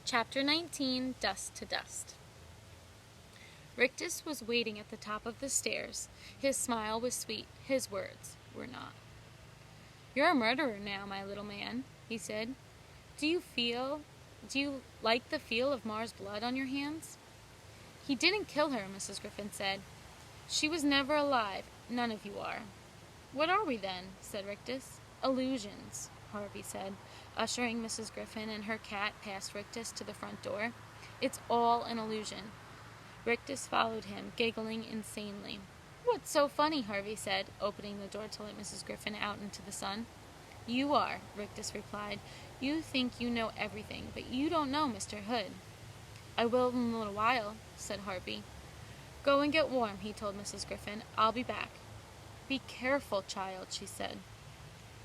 Chapter 19, Dust to Dust. Rictus was waiting at the top of the stairs. His smile was sweet. His words were not. "You're a murderer now, my little man," he said. Do you like the feel of Mar's blood on your hands?" "He didn't kill her," Mrs. Griffin said. "She was never alive. None of you are." "What are we, then?" said Rictus. "Illusions," Harvey said, ushering Mrs. Griffin and her cat past Rictus to the front door. "It's all an illusion." Rictus followed him, giggling insanely. "What's so funny?" Harvey said, opening the door to let Mrs. Griffin out into the sun. "You are," Rictus replied. "You think you know everything, but you don't know Mr. Hood." "I will in a little while," said Harvey. "Go and get warm," he told Mrs. Griffin. "I'll be back." "Be careful, child," she said.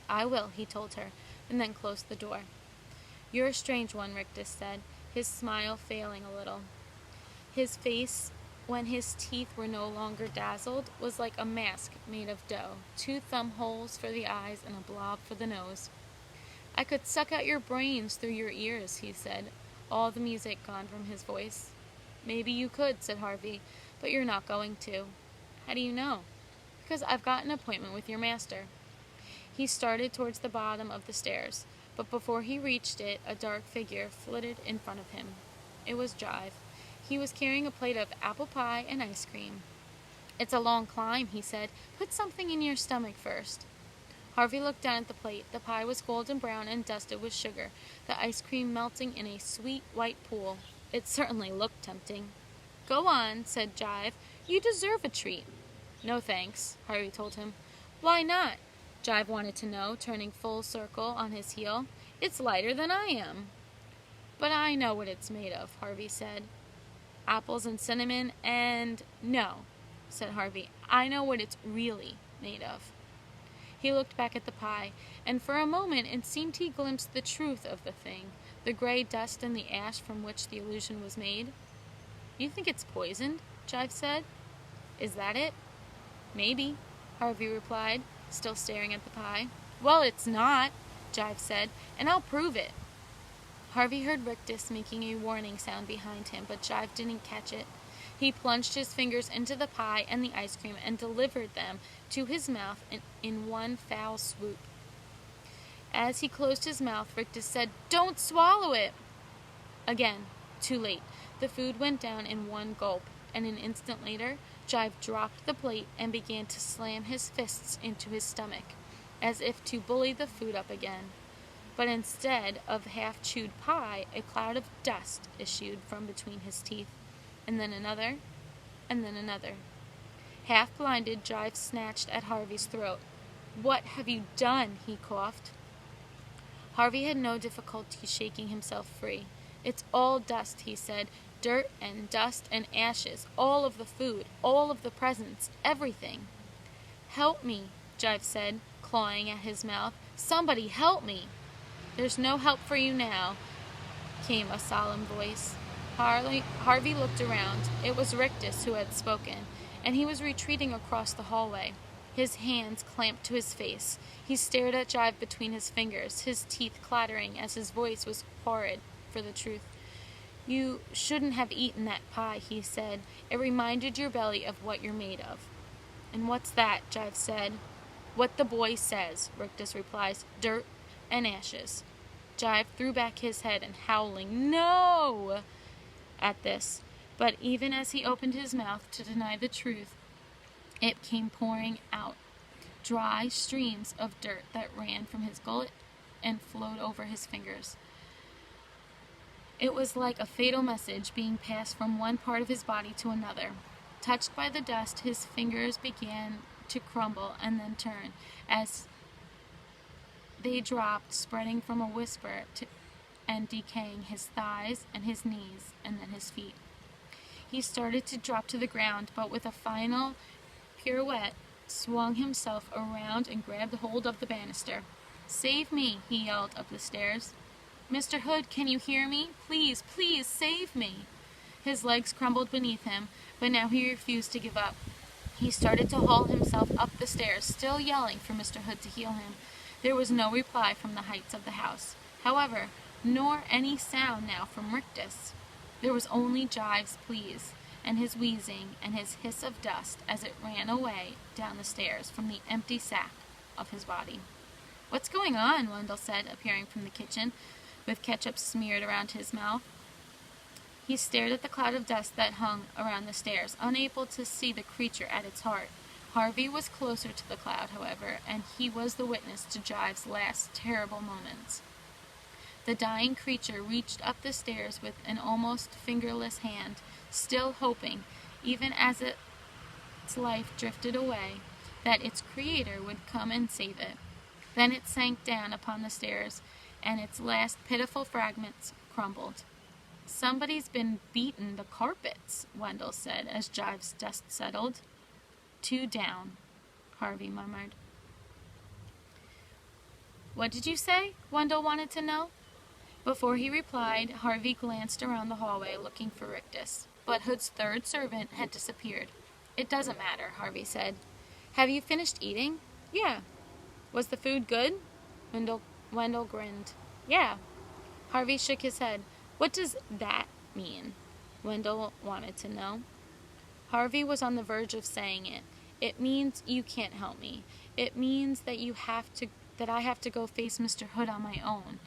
"I will," he told her, and then closed the door. "You're a strange one," Rictus said, his smile failing a little. His face, when his teeth were no longer dazzled, was like a mask made of dough, 2 thumb holes for the eyes and a blob for the nose. "I could suck out your brains through your ears," he said, all the music gone from his voice. "Maybe you could," said Harvey, "but you're not going to." "How do you know?" "Because I've got an appointment with your master." He started towards the bottom of the stairs, but before he reached it, a dark figure flitted in front of him. It was Jive. He was carrying a plate of apple pie and ice cream. "It's a long climb," he said. "Put something in your stomach first." Harvey looked down at the plate. The pie was golden brown and dusted with sugar, the ice cream melting in a sweet white pool. It certainly looked tempting. "Go on," said Jive. "You deserve a treat." "No thanks," Harvey told him. "Why not?" Jive wanted to know, turning full circle on his heel. "It's lighter than I am." "But I know what it's made of," Harvey said. "Apples and cinnamon and—" "No," said Harvey. "I know what it's really made of." He looked back at the pie, and for a moment it seemed he glimpsed the truth of the thing, the gray dust and the ash from which the illusion was made. "You think it's poisoned?" Jive said. "Is that it?" "Maybe," Harvey replied, still staring at the pie. "Well, it's not," Jive said, "and I'll prove it." Harvey heard Rictus making a warning sound behind him, but Jive didn't catch it. He plunged his fingers into the pie and the ice cream and delivered them to his mouth in one foul swoop. As he closed his mouth, Rictus said, "Don't swallow it!" Again, too late. The food went down in one gulp, and an instant later, Jive dropped the plate and began to slam his fists into his stomach, as if to bully the food up again. But instead of half-chewed pie, a cloud of dust issued from between his teeth, and then another, and then another. Half-blinded, Jive snatched at Harvey's throat. "What have you done?" he coughed. Harvey had no difficulty shaking himself free. "It's all dust," he said. "Dirt and dust and ashes, all of the food, all of the presents, everything." "Help me," Jive said, clawing at his mouth. "Somebody help me." "There's no help for you now," came a solemn voice. Harvey looked around. It was Rictus who had spoken, and he was retreating across the hallway, his hands clamped to his face. He stared at Jive between his fingers, his teeth clattering as his voice was horrid for the truth. "You shouldn't have eaten that pie," he said. "It reminded your belly of what you're made of." "And what's that?" Jive said. "What the boy says," Rictus replies. "Dirt and ashes." Jive threw back his head and howling, "No!" at this, but even as he opened his mouth to deny the truth, it came pouring out, dry streams of dirt that ran from his gullet and flowed over his fingers. It was like a fatal message being passed from one part of his body to another. Touched by the dust, his fingers began to crumble and then turn, as they dropped, spreading from a whisper and decaying his thighs and his knees and then his feet. He started to drop to the ground, but with a final pirouette, swung himself around and grabbed hold of the banister. "Save me," he yelled up the stairs. "Mr. Hood, can you hear me? Please, please, save me." His legs crumbled beneath him, but now he refused to give up. He started to haul himself up the stairs, still yelling for Mr. Hood to heal him. There was no reply from the heights of the house. However, nor any sound now from Rictus. There was only Jive's pleas, and his wheezing, and his hiss of dust as it ran away down the stairs from the empty sack of his body. "What's going on?" Wendell said, appearing from the kitchen, with ketchup smeared around his mouth. He stared at the cloud of dust that hung around the stairs, unable to see the creature at its heart. Harvey was closer to the cloud, however, and he was the witness to Jive's last terrible moments. The dying creature reached up the stairs with an almost fingerless hand, still hoping, even as its life drifted away, that its creator would come and save it. Then it sank down upon the stairs, and its last pitiful fragments crumbled. "Somebody's been beatin' the carpets," Wendell said as Jive's dust settled. "Two down," Harvey murmured. "What did you say?" Wendell wanted to know. Before he replied, Harvey glanced around the hallway looking for Rictus, but Hood's third servant had disappeared. "It doesn't matter," Harvey said. "Have you finished eating?" "Yeah." "Was the food good?" Wendell grinned. "Yeah." Harvey shook his head. "What does that mean?" Wendell wanted to know. Harvey was on the verge of saying it. "It means you can't help me. It means that I have to go face Mr. Hood on my own."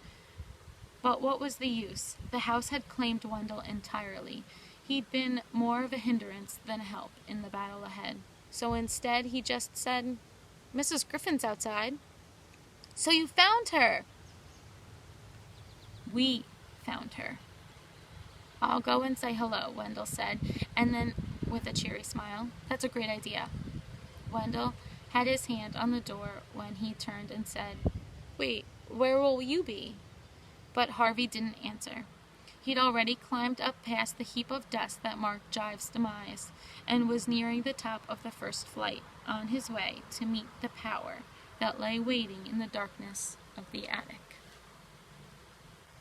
But what was the use? The house had claimed Wendell entirely. He'd been more of a hindrance than a help in the battle ahead. So instead, he just said, "Mrs. Griffin's outside." "So you found her?" "We found her." "I'll go and say hello," Wendell said, and then, with a cheery smile, "That's a great idea." Wendell had his hand on the door when he turned and said, "Wait, where will you be?" But Harvey didn't answer. He'd already climbed up past the heap of dust that marked Jive's demise, and was nearing the top of the first flight, on his way to meet the power that lay waiting in the darkness of the attic.